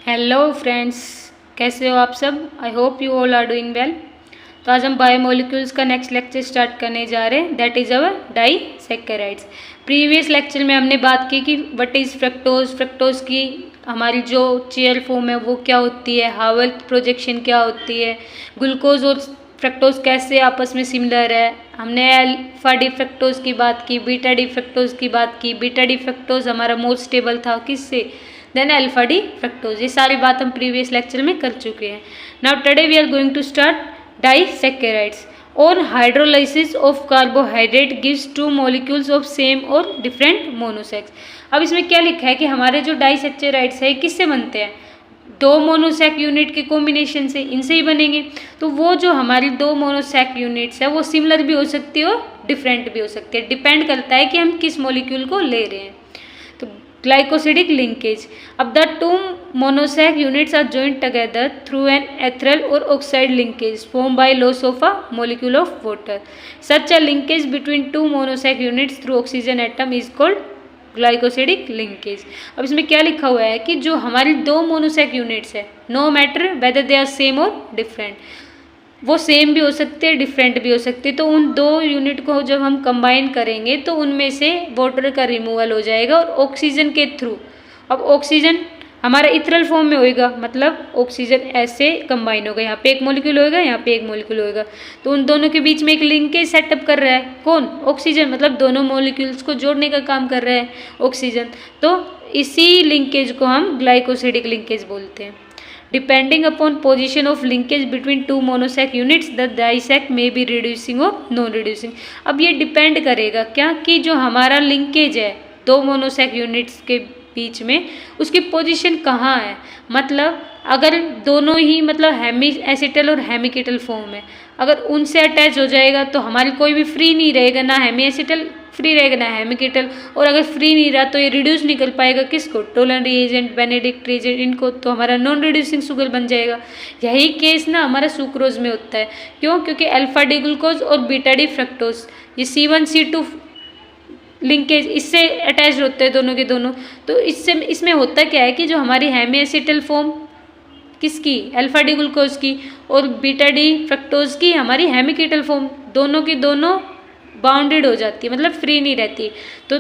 Hello friends, कैसे हो आप सब। I hope you all are doing well. तो आज हम बायोमोलिक्यूल्स का नेक्स्ट लेक्चर स्टार्ट करने जा रहे हैं, that is our disaccharides. Previous lecture में हमने बात की कि व्हाट इज़ फ्रक्टोज, फ्रक्टोज की हमारी जो चेयर फॉर्म है वो क्या होती है, हावर्थ प्रोजेक्शन क्या होती है, ग्लूकोज और फ्रक्टोज कैसे आपस में सिमिलर है। हमने अल्फा डी फ्रक्टोज की बात की, बीटा डी फ्रक्टोज की बात की। बीटा डी फ्रक्टोज हमारा मोर स्टेबल था किससे, देन अल्फा डी फ्रक्टोज। ये सारी बात हम प्रीवियस लेक्चर में कर चुके हैं। Now today we are going to start disaccharides. और hydrolysis of carbohydrate gives two molecules of same और डिफरेंट मोनोसेक्स। अब इसमें क्या लिखा है कि हमारे जो डाइसैकेराइड्स है किससे बनते हैं, दो मोनोसेक यूनिट के कॉम्बिनेशन से, इनसे ही बनेंगे। तो वो जो हमारी दो मोनोसेक यूनिट्स है वो सिमिलर भी हो सकती है और डिफरेंट भी हो सकती है, डिपेंड करता है कि हम किस मॉलिक्यूल को ले रहे हैं। तो glycosidic linkage. अब the two monosac units are joined together through an ethereal or oxide linkage formed by loss of a molecule of water. Such a linkage between two monosac units through oxygen atom is called glycosidic linkage. अब इसमें क्या लिखा हुआ है कि जो हमारी दो मोनोसेक यूनिट्स है, no matter whether they are same और डिफरेंट, वो सेम भी हो सकते हैं डिफरेंट भी हो सकते हैं। तो उन दो यूनिट को जब हम कंबाइन करेंगे तो उनमें से वाटर का रिमूवल हो जाएगा और ऑक्सीजन के थ्रू, अब ऑक्सीजन हमारा इथरल फॉर्म में होएगा, मतलब ऑक्सीजन ऐसे कंबाइन होगा, यहाँ पे एक मॉलिक्यूल होएगा, यहाँ पे एक मॉलिक्यूल होएगा। तो उन दोनों के बीच में एक लिंकेज सेटअप कर रहा है कौन, ऑक्सीजन, मतलब दोनों मॉलिक्यूल्स को जोड़ने का काम कर रहा है ऑक्सीजन। तो इसी लिंकेज को हम ग्लाइकोसिडिक लिंकेज बोलते हैं। Depending upon position of linkage between two monosac units, the disac may be reducing or non-reducing। अब ये डिपेंड करेगा क्या कि जो हमारा लिंकेज है दो मोनोसेक यूनिट्स के बीच में, उसकी पोजीशन कहाँ है। मतलब अगर दोनों ही मतलब हेमी एसिटल और हेमिकेटल फॉर्म है, अगर उनसे अटैच हो जाएगा तो हमारी कोई भी फ्री नहीं रहेगा, ना हेमी एसिटल फ्री रहेगा ना हेमिकेटल। और अगर फ्री नहीं रहा तो ये रिड्यूस नहीं कर पाएगा किसको, टोलन रिएजेंट, बेनेडिक्ट रिएजेंट, इनको, तो हमारा नॉन रिड्यूसिंग शुगर बन जाएगा। यही केस ना हमारा सुक्रोज में होता है। क्यों, क्योंकि अल्फा डी ग्लूकोज और बीटा डी फ्रक्टोज ये C1C2 लिंकेज इससे अटैच होते हैं दोनों के दोनों। तो इससे इसमें होता क्या है कि जो हमारी हेमी एसिटल फॉर्म किसकी, अल्फा डी ग्लूकोज की, और बीटा डी फ्रक्टोज की हमारी हेमिकेटल फॉर्म, दोनों की दोनों बाउंडेड हो जाती है, मतलब फ्री नहीं रहती। तो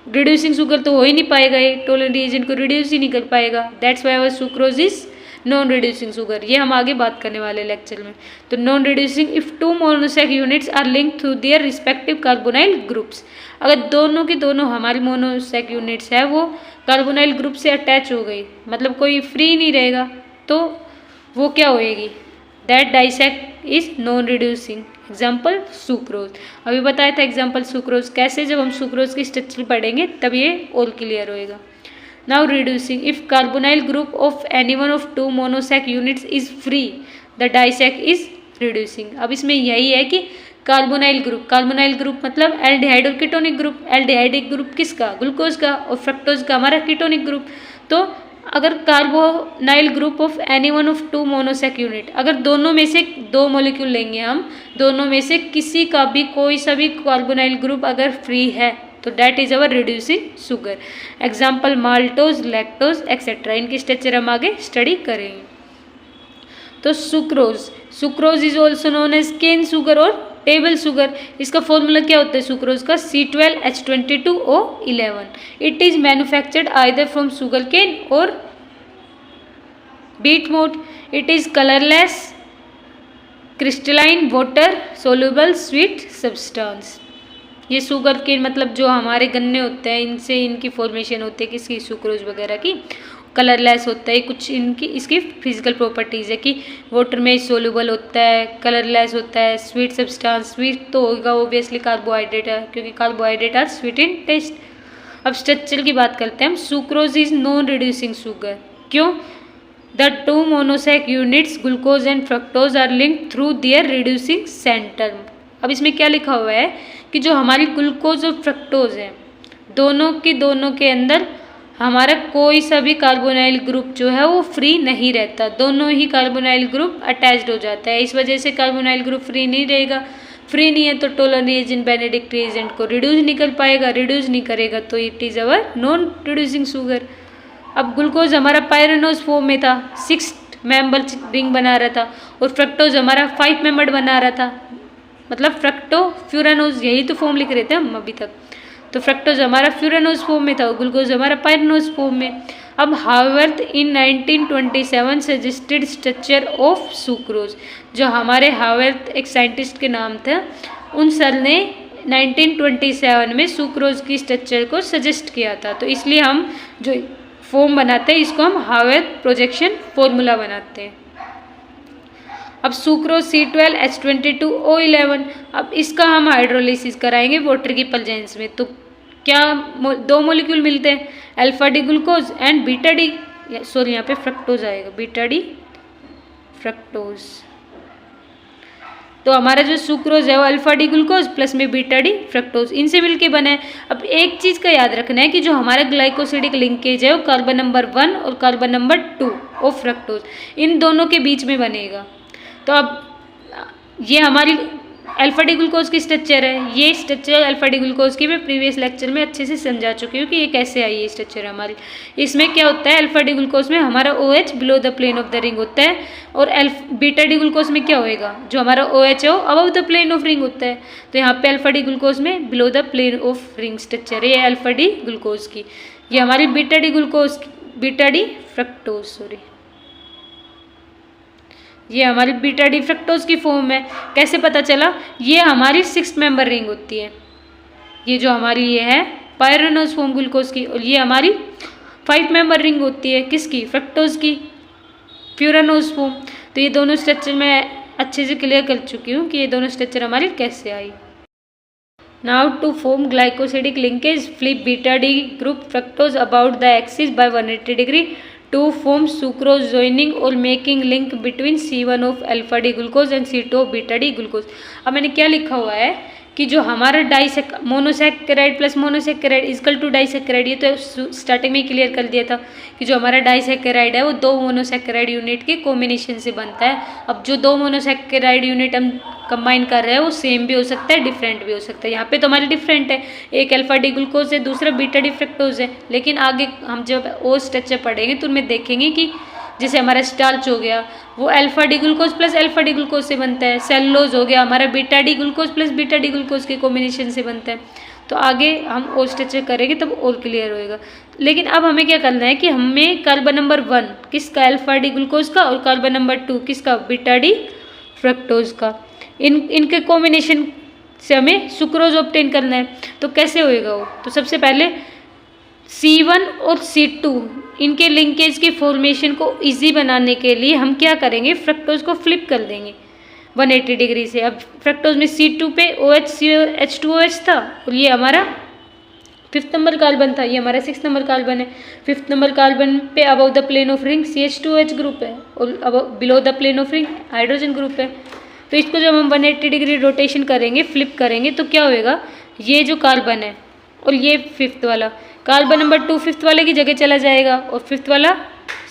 रिड्यूसिंग शुगर तो हो ही नहीं पाएगा, ये टोलन रिएजेंट को रिड्यूस ही नहीं कर पाएगा। That's why our sucrose is non reducing sugar. ये हम आगे बात करने वाले लेक्चर में। तो non reducing if two monosac units are linked through their respective carbonyl groups. अगर दोनों की दोनों हमारी मोनोसेक यूनिट्स है वो कार्बोनाइल ग्रुप से अटैच हो गई, मतलब कोई फ्री नहीं रहेगा, तो वो क्या होएगी, that disac is non reducing. Example sucrose. अभी बताया था एग्जाम्पल सुक्रोज कैसे, जब हम सुक्रोज की स्ट्रक्चर पढ़ेंगे तब ये और क्लियर होएगा। Now reducing if carbonyl group of any one of two monosac units is free, the disac is reducing. अब इसमें यही है कि कार्बोनाइल ग्रुप मतलब एल्डिहाइड और कीटोनिक ग्रुप। एल्डिहाइडिक ग्रुप किसका, ग्लूकोज का, और फ्रक्टोज का हमारा कीटोनिक ग्रुप। तो अगर carbonyl group of any one of two monosac unit, अगर दोनों में से दो मॉलिक्यूल लेंगे हम, दोनों में से किसी का भी कोई सा भी कार्बोनाइल ग्रुप अगर फ्री है तो that is our reducing sugar. Example maltose, lactose etcetera, इनकी स्ट्रक्चर हम आगे स्टडी करेंगे। तो sucrose is also known as cane sugar और टेबल शुगर। इसका फॉर्मूला क्या होता है सुक्रोज का, C12H22O11। It is manufactured either from sugar cane और बीट मोट। It is colourless, crystalline, water soluble sweet substance. ये शुगर केन मतलब जो हमारे गन्ने होते हैं इनसे इनकी फॉर्मेशन होती है किसकी, सुक्रोज वगैरह की। कलरलेस होता है, कुछ इनकी इसकी फिजिकल प्रॉपर्टीज़ है कि वाटर में सोल्यूबल होता है, कलरलेस होता है, स्वीट सब्सटेंस, स्वीट तो होगा ऑब्वियसली, कार्बोहाइड्रेट है क्योंकि carbohydrate are sweet in taste. अब स्ट्रक्चर की बात करते हैं हम। Sucrose is non reducing sugar. क्यों, the two monosac units glucose and fructose are linked through their reducing centre. अब इसमें क्या लिखा हुआ है कि जो हमारी ग्लूकोज और फ्रक्टोज है दोनों के अंदर हमारा कोई सा भी कार्बोनाइल ग्रुप जो है वो फ्री नहीं रहता, दोनों ही कार्बोनाइल ग्रुप अटैच्ड हो जाता है। इस वजह से कार्बोनाइल ग्रुप फ्री नहीं रहेगा, फ्री नहीं है तो टोलन रिएजेंट, बेनेडिक्ट रिएजेंट को रिड्यूस नहीं कर पाएगा, रिड्यूस नहीं करेगा तो it is our non reducing sugar. अब ग्लूकोज हमारा पायरेनोज फॉर्म में था, 6 मेंबर रिंग बना रहा था, और फ्रक्टोज हमारा 5 मेंबर बना रहा था, मतलब फ्रक्टो फ्यूरानोज, यही तो फॉर्म लिख रहे थे हम अभी तक। तो फ्रक्टोज हमारा फ्यूरानोज फॉर्म में था और ग्लूकोज हमारा पायरेनोज फॉर्म में। अब Haworth in 1927 suggested structure of sucrose, जो हमारे हावर्थ एक साइंटिस्ट के नाम थे, उन सर ने 1927 में सुक्रोज की स्ट्रक्चर को सजेस्ट किया था। तो इसलिए हम जो फॉर्म बनाते हैं इसको हम हावर्थ प्रोजेक्शन फॉर्मूला बनाते हैं। अब सुक्रोज C12H22O11, अब इसका हम हाइड्रोलिसिस कराएंगे वाटर की प्रेजेंस में। तो क्या 2 मॉलिक्यूल मिलते हैं, alpha D glucose and beta D, sorry यहाँ पे फ्रक्टोज आएगा, बीटा डी फ्रक्टोज। तो हमारा जो सुक्रोज है वो अल्फा डी ग्लूकोज प्लस में बीटा डी फ्रक्टोज, इनसे मिलके बना है। अब एक चीज़ का याद रखना है कि जो हमारा ग्लाइकोसिडिक लिंकेज है वो कार्बन नंबर 1 और कार्बन नंबर 2 ऑफ फ्रक्टोज, इन दोनों के बीच में बनेगा। तो अब ये हमारी अल्फा डी ग्लूकोज की स्ट्रक्चर है, ये स्ट्रक्चर अल्फा डी ग्लूकोज की मैं प्रीवियस लेक्चर में अच्छे से समझा चुकी हूँ कि ये कैसे आई है स्ट्रक्चर हमारी। इसमें क्या होता है, अल्फा डी ग्लूकोज में हमारा OH below the plane of the ring होता है, और बीटा डी ग्लूकोज में क्या होएगा, जो हमारा OH है वो above the plane of ring होता है। तो यहाँ पे अल्फा डी ग्लूकोज में below the plane of ring structure है ये अल्फा डी ग्लूकोज की। ये हमारी beta D glucose, beta D fructose, sorry, ये हमारी बीटा डी फ्रक्टोज की फॉर्म है। कैसे पता चला, ये हमारी 6 मेंबर रिंग होती है, ये जो हमारी ये है पायरेनोज फॉर्म ग्लूकोज की, और ये हमारी 5 मेंबर रिंग होती है किसकी, फ्रक्टोज की, फ्यूरानोज फॉर्म। तो ये दोनों स्ट्रक्चर मैं अच्छे से क्लियर कर चुकी हूँ कि ये दोनों स्ट्रक्चर हमारी कैसे आई। Now to form glycosidic linkage flip beta D group fructose about the axis by 180 degree to form sucrose joining or making link between C1 of alpha D glucose and C2 of beta D glucose। अब मैंने क्या लिखा हुआ है कि जो हमारा monosaccharide plus monosaccharide equal to disaccharide, ये तो स्टार्टिंग में क्लियर कर दिया था कि जो हमारा डाइसेक्राइड है वो 2 मोनोसेक्राइड यूनिट के कॉम्बिनेशन से बनता है। अब जो 2 मोनोसेक्राइड यूनिट हम कंबाइन कर रहे हैं वो सेम भी हो सकता है, डिफरेंट भी हो सकता है। यहाँ पे तो हमारी डिफरेंट है, एक अल्फा डी ग्लूकोज है, दूसरा बीटा डी फ्रक्टोज है, लेकिन आगे हम जब ओ स्ट्रक्चर पढ़ेंगे तो उनमें देखेंगे कि जैसे हमारा स्टार्च हो गया वो alpha D glucose plus alpha D glucose से बनता है, सेलुलोज हो गया हमारा beta D glucose plus beta D glucose के कॉम्बिनेशन से बनता है। तो आगे हम और स्ट्रक्चर करेंगे तब और क्लियर होएगा। लेकिन अब हमें क्या करना है कि हमें कार्बन नंबर 1 किसका, अल्फा डी ग्लूकोज का, और कार्बन नंबर 2 किसका, बीटा डी फ्रक्टोज का, इनके कॉम्बिनेशन से हमें सुक्रोज ऑब्टेन करना है। तो कैसे होएगा वो, तो सबसे पहले C1 और C2 इनके लिंकेज के फॉर्मेशन को इजी बनाने के लिए हम क्या करेंगे, फ्रक्टोज को फ्लिप कर देंगे 180 डिग्री से। अब फ्रक्टोज में C2 पे H2OH था, और ये हमारा 5th नंबर कार्बन था, ये हमारा 6th नंबर कार्बन है। 5th नंबर कार्बन पे above the plane of ring CH2OH group है, और अब below the plane of ring hydrogen group है। तो इसको जब हम 180 डिग्री रोटेशन करेंगे, फ्लिप करेंगे, तो क्या होएगा, ये जो कार्बन है और ये 5th वाला कार्बन नंबर 2 5th वाले की जगह चला जाएगा, और 5th वाला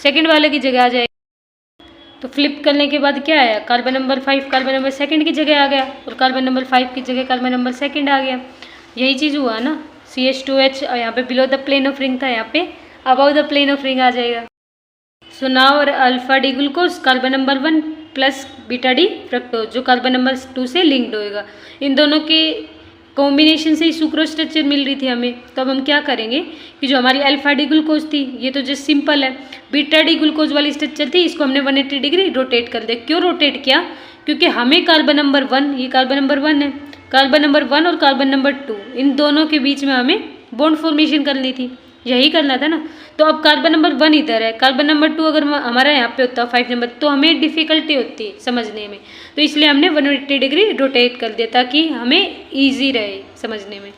2nd वाले की जगह आ जाएगा। तो फ्लिप करने के बाद क्या आया, carbon number 5 carbon number 2nd की जगह आ गया, और कार्बन नंबर 5 की जगह कार्बन नंबर 2nd आ गया। यही चीज़ हुआ ना, CH2H यहाँ पे below the plane of ring था, यहाँ पे above the plane of ring आ जाएगा। सो नाउ और alpha D glucose carbon number 1 plus beta D fructose जो कार्बन नंबर 2 से लिंक्ड होएगा, इन दोनों के कॉम्बिनेशन से ही सुक्रोज स्ट्रक्चर मिल रही थी हमें। तो अब हम क्या करेंगे कि जो हमारी अल्फा डी ग्लूकोज थी ये तो जस्ट सिंपल है, बीटा डी ग्लूकोज वाली स्ट्रक्चर थी, इसको हमने 180 डिग्री रोटेट कर दिया। क्यों रोटेट किया, क्योंकि हमें कार्बन नंबर 1, ये कार्बन नंबर 1 है, कार्बन नंबर 1 और कार्बन नंबर 2 इन दोनों के बीच में हमें बॉन्ड फॉर्मेशन करनी थी, यही करना था ना। तो अब कार्बन नंबर 1 इधर है, कार्बन नंबर 2 अगर हमारा यहाँ पे होता 5 नंबर, तो हमें डिफ़िकल्टी होती है समझने में, तो इसलिए हमने 180 डिग्री रोटेट कर दिया ताकि हमें ईजी रहे समझने में।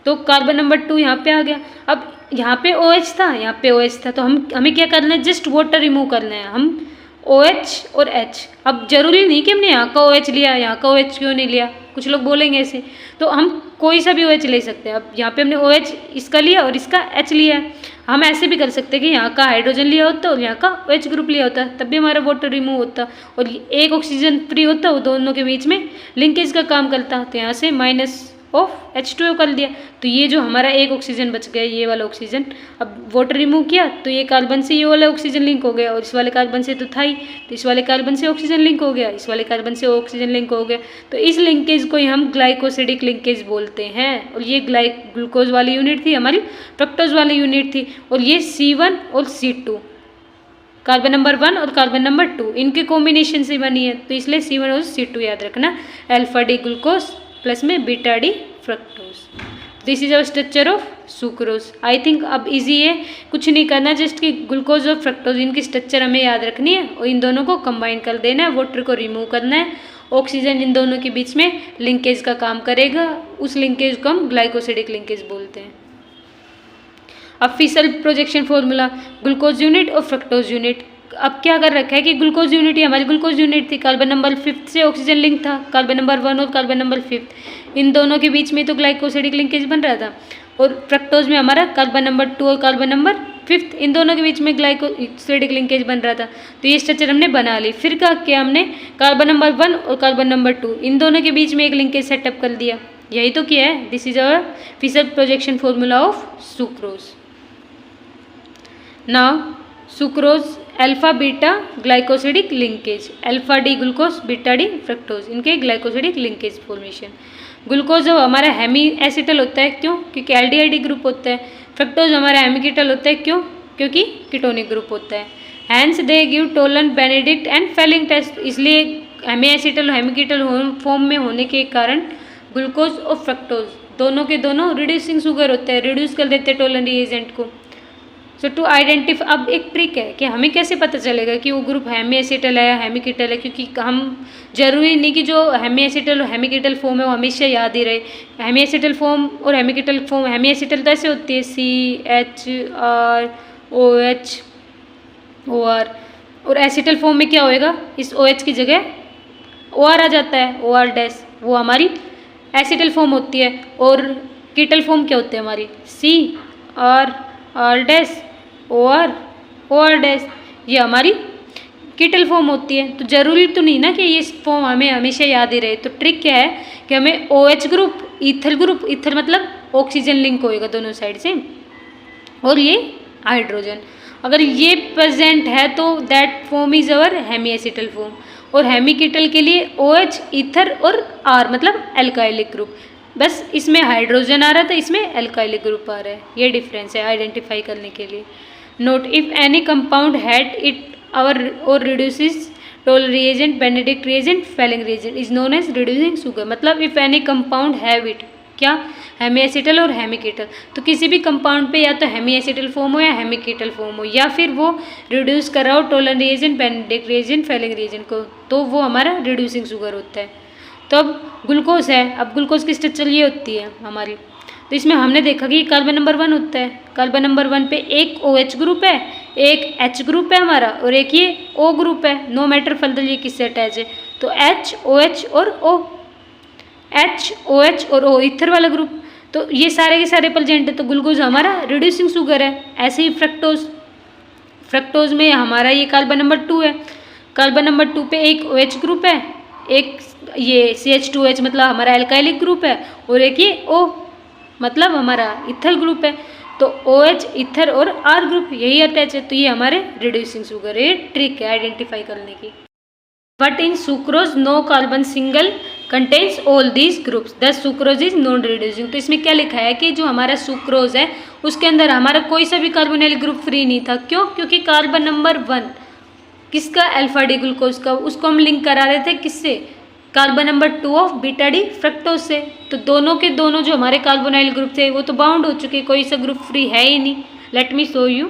तो कार्बन नंबर 2 यहाँ पे आ गया। अब यहाँ पे OH था, यहाँ पे OH था, तो हमें क्या करना है, जस्ट वाटर रिमूव करना है, हम OH और H। अब जरूरी नहीं कि हमने यहाँ का OH लिया, यहाँ का OH क्यों नहीं लिया, कुछ लोग बोलेंगे ऐसे, तो हम कोई सा भी OH ले सकते हैं। अब यहाँ पे हमने OH इसका लिया और इसका H लिया है, हम ऐसे भी कर सकते हैं कि यहाँ का हाइड्रोजन लिया होता और यहाँ का OH ग्रुप लिया होता, तब भी हमारा वाटर रिमूव होता और एक ऑक्सीजन फ्री होता, वो दोनों के बीच में लिंकेज का काम करता। तो यहाँ से माइनस ऑफ H2O कर दिया। तो ये जो हमारा एक ऑक्सीजन बच गया, ये वाला ऑक्सीजन, अब वाटर रिमूव किया तो ये कार्बन से ये वाला ऑक्सीजन लिंक हो गया, और इस वाले कार्बन से तो था ही, तो इस वाले कार्बन से ऑक्सीजन लिंक हो गया, इस वाले कार्बन से ऑक्सीजन लिंक हो गया। तो इस लिंकेज को ही हम ग्लाइकोसिडिक लिंकेज बोलते हैं। और ये ग्लूकोज वाली यूनिट थी हमारी, फ्रक्टोज वाली यूनिट थी, और ये C1 और C2, कार्बन नंबर 1 और कार्बन नंबर 2 इनके कॉम्बिनेशन से बनी है, तो इसलिए C1 और C2 याद रखना। अल्फा डी ग्लूकोज प्लस में beta D fructose. This is our structure of sucrose. I think अब इजी है, कुछ नहीं करना, जस्ट कि ग्लूकोज और फ्रक्टोज इनकी स्ट्रक्चर हमें याद रखनी है और इन दोनों को कंबाइन कर देना है, वाटर को रिमूव करना है, ऑक्सीजन इन दोनों के बीच में लिंकेज का काम करेगा, उस लिंकेज को हम ग्लाइकोसिडिक लिंकेज बोलते हैं। अब Fischer projection formula, glucose unit और फ्रक्टोज यूनिट। अब क्या कर रखा है कि ग्लूकोज यूनिट, हमारी ग्लूकोज यूनिट थी, कार्बन नंबर 5 से ऑक्सीजन लिंक था, कार्बन नंबर 1 और कार्बन नंबर 5, इन दोनों के बीच में तो ग्लाइकोसिडिक लिंकेज बन रहा था। और फ्रक्टोज में हमारा कार्बन नंबर 2 और कार्बन नंबर 5 इन दोनों के बीच में ग्लाइकोसिडिक लिंकेज बन रहा था। तो ये स्ट्रक्चर हमने बना ली। फिर क्या किया हमने, कार्बन नंबर 1 और कार्बन नंबर 2 इन दोनों के बीच में एक लिंकेज सेटअप कर दिया, यही तो किया है। This is our Fischer projection formula of sucrose. Now sucrose alpha beta glycosidic linkage, alpha D glucose beta D fructose, इनके ग्लाइकोसिडिक लिंकेज फॉर्मेशन। ग्लूकोज जब हमारा हेमी एसिटल होता है, क्यों? क्योंकि एल्डिहाइड ग्रुप होता है। फ्रक्टोज हमारा हेमिकीटल होता है, क्यों? क्योंकि कीटोनिक ग्रुप होता है। Hence they give Tollens Benedict and Fehling test, इसलिए हेमी एसिटल हेमिकीटल फॉर्म में होने के कारण ग्लूकोज और फ्रक्टोज दोनों के दोनों रिड्यूसिंग शुगर होते हैं, रिड्यूस कर देते हैं टोलन रिएजेंट को। सो टू आइडेंटिफाई, अब एक ट्रिक है कि हमें कैसे पता चलेगा कि वो ग्रुप हेमी एसिटल है या हेमिकीटल है, क्योंकि हम जरूरी नहीं कि जो हेमी एसिटल और हेमिकीटल फॉर्म है वो हमेशा याद ही रहे। हेमी एसिटल फॉर्म और हेमिकीटल फॉर्म, हेमी एसिटल तो ऐसे होती है CHR OH OR, और एसिटल फॉर्म में क्या होएगा, इस OH की जगह OR आ जाता है, OR डैश, वो हमारी एसिटल फॉर्म होती है। और कीटल फॉर्म क्या होती है हमारी, CR डैश OR डैश, ये हमारी कीटल फॉर्म होती है। तो जरूरी तो नहीं ना कि ये फॉर्म हमें हमेशा याद ही रहे। तो ट्रिक क्या है कि हमें OH group, ether group, ether मतलब ऑक्सीजन लिंक होएगा दोनों साइड से, और ये हाइड्रोजन, अगर ये प्रेजेंट है तो that form is our hemi acetal form. और हेमिकीटल के लिए OH ईथर और R मतलब एल्काइलिक ग्रुप, बस इसमें हाइड्रोजन आ रहा था, इसमें एल्काइलिक ग्रुप आ रहा है, ये डिफरेंस है आइडेंटिफाई करने के लिए। Note, if any compound had it our or reduces total reagent, Benedict reagent, Fehling reagent is known as reducing sugar। मतलब if any compound have it, क्या, हेमी एसिटल और हेमिकीटल, तो किसी भी कंपाउंड पे या तो हेमी एसिटल फॉर्म हो या हेमिकीटल फॉर्म हो, या फिर वो रिड्यूस कर रहा हो Tollens reagent, Benedict reagent, Fehling reagent को, तो वो हमारा रिड्यूसिंग शुगर होता है। तो अब ग्लूकोज है, अब ग्लूकोज की स्ट्रक्चर ये होती है हमारी। तो इसमें हमने देखा कि कार्बन नंबर 1 होता है, कार्बन नंबर 1 पे एक OH ग्रुप है, एक H ग्रुप है हमारा, और एक ये O ग्रुप है। नो मैटर फर्दर ये किससे अटैच है, तो H OH और O, H OH और O ईथर वाला ग्रुप, तो ये सारे के सारे प्रेजेंट है। तो ग्लूकोज हमारा रिड्यूसिंग शुगर है। ऐसे ही फ्रक्टोज, फ्रक्टोज में हमारा ये कार्बन नंबर 2 है, कार्बन नंबर 2 पे एक OH ग्रुप है, एक ये CH2H मतलब हमारा एल्काइलिक ग्रुप है, और एक ये O मतलब हमारा इथर ग्रुप है। तो OH इथर और R ग्रुप यही अटैच है, तो ये हमारे रिड्यूसिंग शुगर है। ये ट्रिक है आइडेंटिफाई करने की। But in sucrose no carbon single contains all these groups, the sucrose is non reducing. तो इसमें क्या लिखा है कि जो हमारा सुक्रोज है उसके अंदर हमारा कोई सा भी कार्बोनिल ग्रुप फ्री नहीं था। क्यों? क्योंकि कार्बन नंबर 1 किसका, अल्फा डी ग्लूकोज का, उसको हम लिंक करा रहे थे किससे, carbon number 2 of beta D fructose से। तो दोनों के दोनों जो हमारे कार्बोनाइल ग्रुप थे वो तो बाउंड हो चुके, कोई सा ग्रुप फ्री है ही नहीं। Let me show you,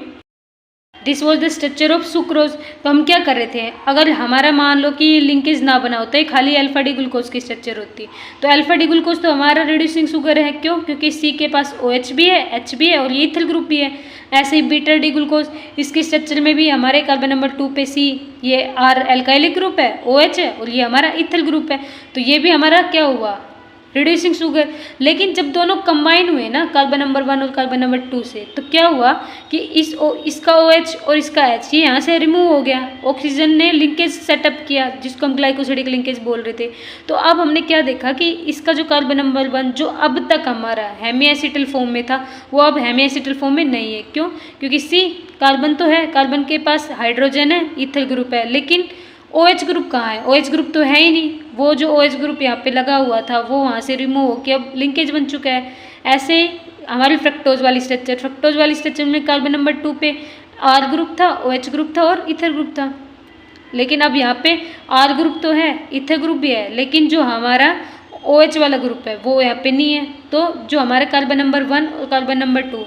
this was the structure of sucrose. तो हम क्या कर रहे थे, अगर हमारा मान लो कि लिंकेज ना बना होता है, खाली अल्फा डी ग्लूकोज की स्ट्रक्चर होती, तो अल्फा डी ग्लूकोज तो हमारा रिड्यूसिंग शुगर है। क्यों? क्योंकि C के पास OH भी है, H भी है, और ये इथल ग्रुप भी है। ऐसे ही बीटा डी ग्लूकोज, इसकी स्ट्रक्चर में भी हमारे कार्बन नंबर 2 पे C, ये R एल्काइलिक ग्रुप है, OH है, और ये हमारा इथल ग्रुप है। तो ये भी हमारा क्या हुआ, रिड्यूसिंग शुगर। लेकिन जब दोनों कंबाइन हुए ना कार्बन नंबर 1 और कार्बन नंबर 2 से, तो क्या हुआ कि इसका OH और इसका H ये यहाँ से रिमूव हो गया, ऑक्सीजन ने लिंकेज सेटअप किया जिसको हम ग्लाइकोसिडिक लिंकेज बोल रहे थे। तो अब हमने क्या देखा कि इसका जो कार्बन नंबर 1 जो अब तक हमारा हेमी एसिटल फॉर्म में था वो अब हेमी एसिटल फॉर्म में नहीं है। क्यों? क्योंकि C कार्बन तो है, कार्बन के पास हाइड्रोजन है, इथल ग्रुप है, लेकिन OH ग्रुप कहाँ है? OH ग्रुप तो है ही नहीं। वो जो OH ग्रुप यहाँ पे लगा हुआ था वो वहाँ से रिमूव होकर अब लिंकेज बन चुका है। ऐसे ही हमारी फ्रक्टोज वाली स्ट्रक्चर में कार्बन नंबर 2 पे R ग्रुप था, OH ग्रुप था और इथर ग्रुप था। लेकिन अब यहाँ पे R ग्रुप तो है, इथर ग्रुप भी है, लेकिन जो हमारा OH वाला ग्रुप है वो यहाँ पे नहीं है। तो जो हमारे कार्बन नंबर 1 और कार्बन नंबर 2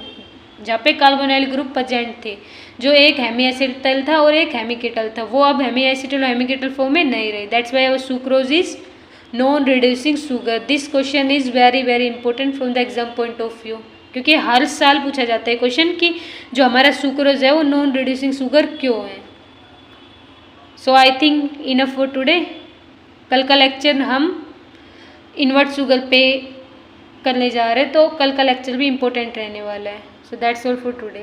जहाँ पे कार्बोनाइल ग्रुप प्रेजेंट थे, जो एक हेमी एसिटल था और एक हेमिकेटल था, वो अब हेमी एसिटल और हेमिकेटल फॉर्म में नहीं रहे। That's why our sucrose is non reducing sugar. This question is very very important from the exam point of view, क्योंकि हर साल पूछा जाता है क्वेश्चन कि जो हमारा सुक्रोज है वो नॉन रिड्यूसिंग शुगर क्यों है। So I think enough for today. कल का लेक्चर हम इन्वर्ट शुगर पे करने जा रहे हैं, तो कल का लेक्चर भी इम्पोर्टेंट रहने वाला है। So that's all for today.